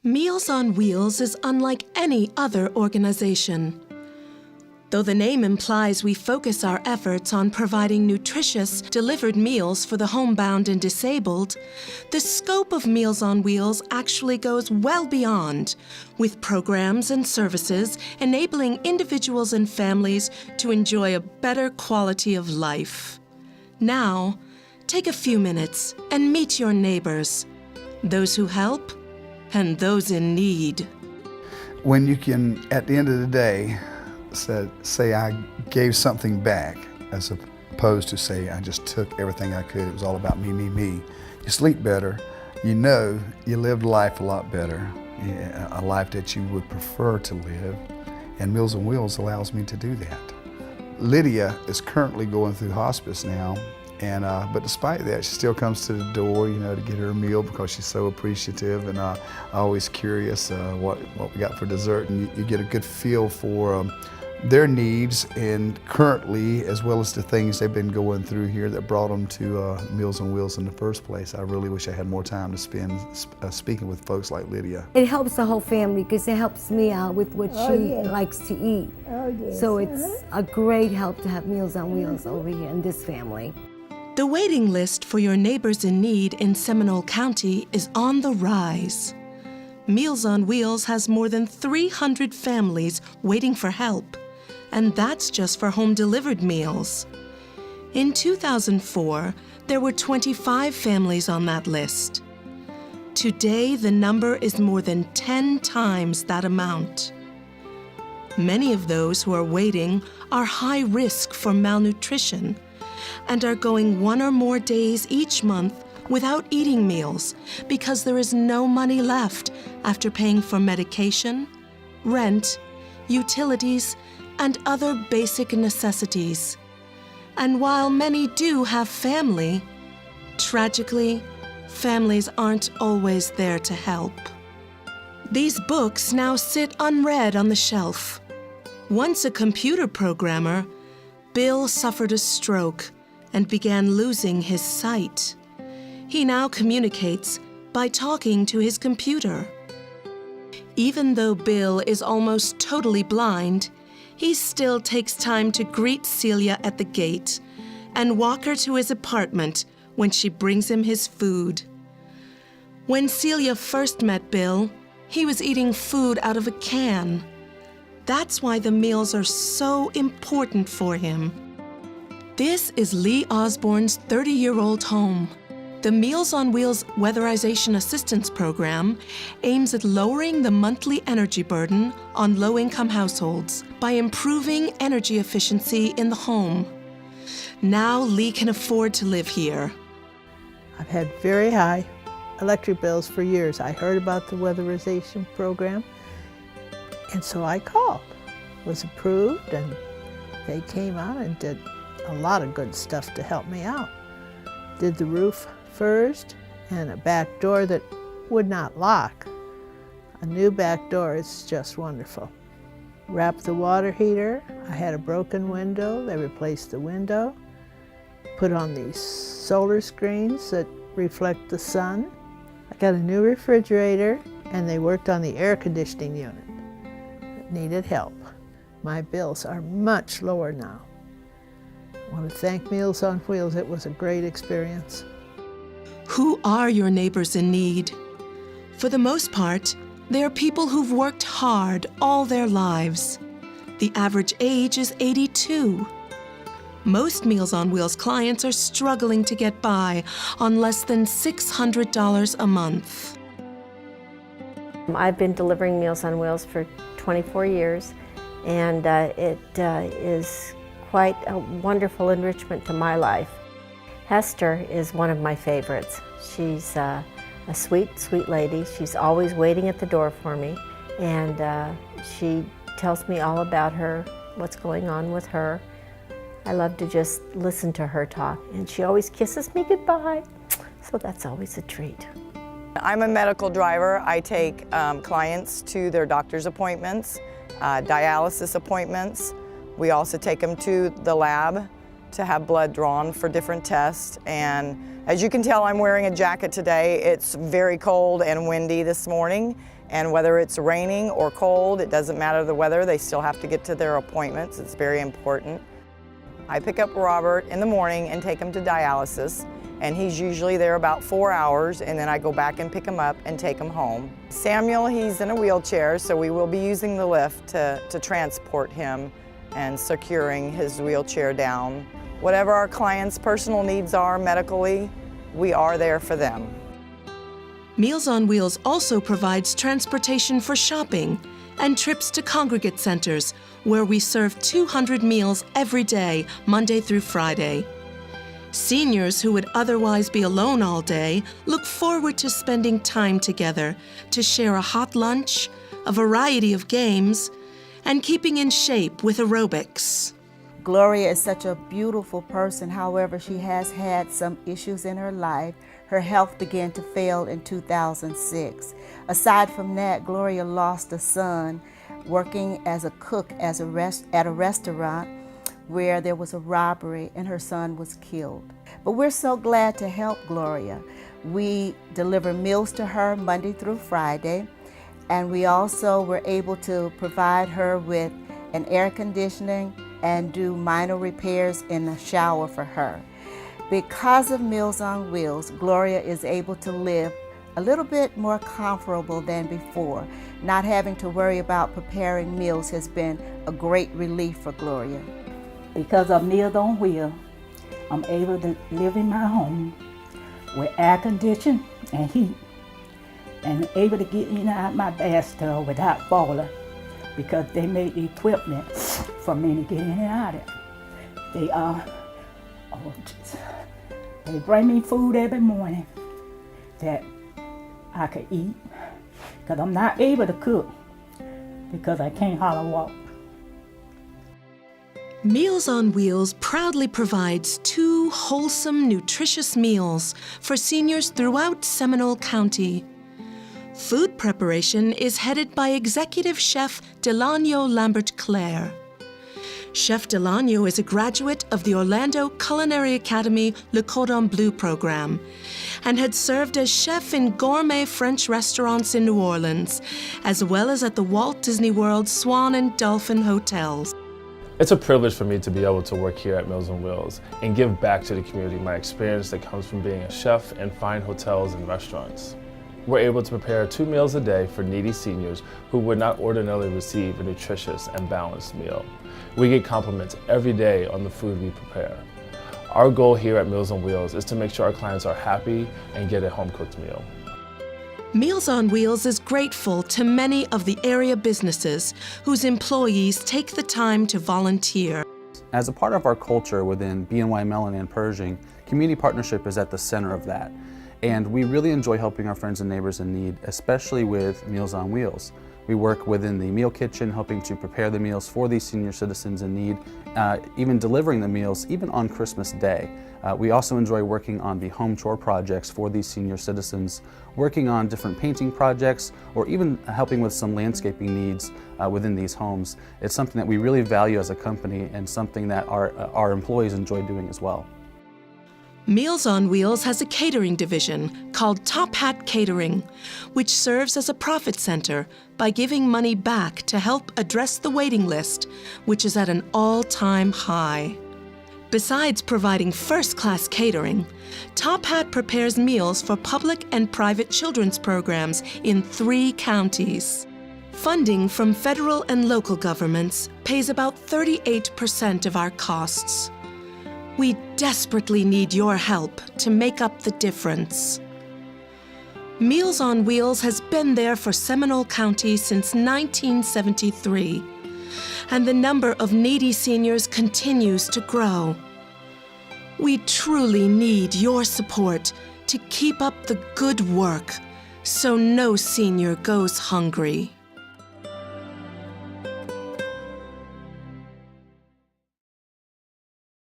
Meals on Wheels is unlike any other organization. Though the name implies we focus our efforts on providing nutritious, delivered meals for the homebound and disabled, the scope of Meals on Wheels actually goes well beyond, with programs and services enabling individuals and families to enjoy a better quality of life. Now, take a few minutes and meet your neighbors, those who help and those in need. When you can, at the end of the day, say I gave something back, as opposed to say I just took everything I could, it was all about me, me, me. You sleep better, you know you lived life a lot better, a life that you would prefer to live, and Meals on Wheels allows me to do that. Lydia is currently going through hospice now, and but despite that, she still comes to the door, to get her a meal because she's so appreciative, and always curious what we got for dessert, and you get a good feel for their needs, and currently, as well as the things they've been going through here that brought them to Meals on Wheels in the first place. I really wish I had more time to spend speaking with folks like Lydia. It helps the whole family because it helps me out with what she likes to eat. So it's a great help to have Meals on Wheels over here in this family. The waiting list for your neighbors in need in Seminole County is on the rise. Meals on Wheels has more than 300 families waiting for help, and that's just for home-delivered meals. In 2004, there were 25 families on that list. Today, the number is more than 10 times that amount. Many of those who are waiting are high risk for malnutrition and are going 1 or more days each month without eating meals because there is no money left after paying for medication, rent, utilities, and other basic necessities. And while many do have family, tragically, families aren't always there to help. These books now sit unread on the shelf. Once a computer programmer, Bill suffered a stroke and began losing his sight. He now communicates by talking to his computer. Even though Bill is almost totally blind, he still takes time to greet Celia at the gate and walk her to his apartment when she brings him his food. When Celia first met Bill, he was eating food out of a can. That's why the meals are so important for him. This is Lee Osborne's 30-year-old home. The Meals on Wheels Weatherization Assistance Program aims at lowering the monthly energy burden on low-income households by improving energy efficiency in the home. Now Lee can afford to live here. I've had very high electric bills for years. I heard about the weatherization program, and so I called. It was approved, and they came out and did a lot of good stuff to help me out. Did the roof first, and a back door that would not lock. A new back door is just wonderful. Wrapped the water heater. I had a broken window. They replaced the window. Put on these solar screens that reflect the sun. I got a new refrigerator, and they worked on the air conditioning unit. It needed help. My bills are much lower now. I want to thank Meals on Wheels. It was a great experience. Who are your neighbors in need? For the most part, they are people who've worked hard all their lives. The average age is 82. Most Meals on Wheels clients are struggling to get by on less than $600 a month. I've been delivering Meals on Wheels for 24 years, and it is quite a wonderful enrichment to my life. Hester is one of my favorites. She's a sweet, sweet lady. She's always waiting at the door for me, and she tells me all about her, what's going on with her. I love to just listen to her talk, and she always kisses me goodbye, so that's always a treat. I'm a medical driver. I take clients to their doctor's appointments, dialysis appointments. We also take them to the lab to have blood drawn for different tests, and As you can tell, I'm wearing a jacket today. It's very cold and windy this morning, and whether it's raining or cold, it doesn't matter the weather, they still have to get to their appointments. It's very important. I pick up Robert in the morning and take him to dialysis, and he's usually there about 4 hours, and then I go back and pick him up and take him home. Samuel, he's in a wheelchair, so we will be using the lift to transport him and securing his wheelchair down. Whatever our clients' personal needs are medically, we are there for them. Meals on Wheels also provides transportation for shopping and trips to congregate centers, where we serve 200 meals every day, Monday through Friday. Seniors who would otherwise be alone all day look forward to spending time together to share a hot lunch, a variety of games, and keeping in shape with aerobics. Gloria is such a beautiful person. However, she has had some issues in her life. Her health began to fail in 2006. Aside from that, Gloria lost a son working as a cook at a restaurant where there was a robbery and her son was killed. But we're so glad to help Gloria. We deliver meals to her Monday through Friday, and we also were able to provide her with an air conditioning and do minor repairs in the shower for her. Because of Meals on Wheels, Gloria is able to live a little bit more comfortable than before. Not having to worry about preparing meals has been a great relief for Gloria. Because of Meals on Wheels, I'm able to live in my home with air conditioning and heat, and able to get in and out my bathtub without falling, because they made the equipment for me to get in and out of it. They bring me food every morning that I could eat, because I'm not able to cook because I can't hardly walk. Meals on Wheels proudly provides 2 wholesome, nutritious meals for seniors throughout Seminole County. Food preparation is headed by Executive Chef Delano Lambert-Claire. Chef Delano is a graduate of the Orlando Culinary Academy Le Cordon Bleu program and had served as chef in gourmet French restaurants in New Orleans, as well as at the Walt Disney World Swan and Dolphin hotels. It's a privilege for me to be able to work here at Meals on Wheels and give back to the community my experience that comes from being a chef in fine hotels and restaurants. We're able to prepare 2 meals a day for needy seniors who would not ordinarily receive a nutritious and balanced meal. We get compliments every day on the food we prepare. Our goal here at Meals on Wheels is to make sure our clients are happy and get a home-cooked meal. Meals on Wheels is grateful to many of the area businesses whose employees take the time to volunteer. As a part of our culture within BNY Mellon and Pershing, community partnership is at the center of that. And we really enjoy helping our friends and neighbors in need, especially with Meals on Wheels. We work within the meal kitchen, helping to prepare the meals for these senior citizens in need, even delivering the meals, even on Christmas Day. We also enjoy working on the home chore projects for these senior citizens, working on different painting projects, or even helping with some landscaping needs within these homes. It's something that we really value as a company and something that our employees enjoy doing as well. Meals on Wheels has a catering division called Top Hat Catering, which serves as a profit center by giving money back to help address the waiting list, which is at an all-time high. Besides providing first-class catering, Top Hat prepares meals for public and private children's programs in 3 counties. Funding from federal and local governments pays about 38% of our costs. We desperately need your help to make up the difference. Meals on Wheels has been there for Seminole County since 1973, and the number of needy seniors continues to grow. We truly need your support to keep up the good work so no senior goes hungry.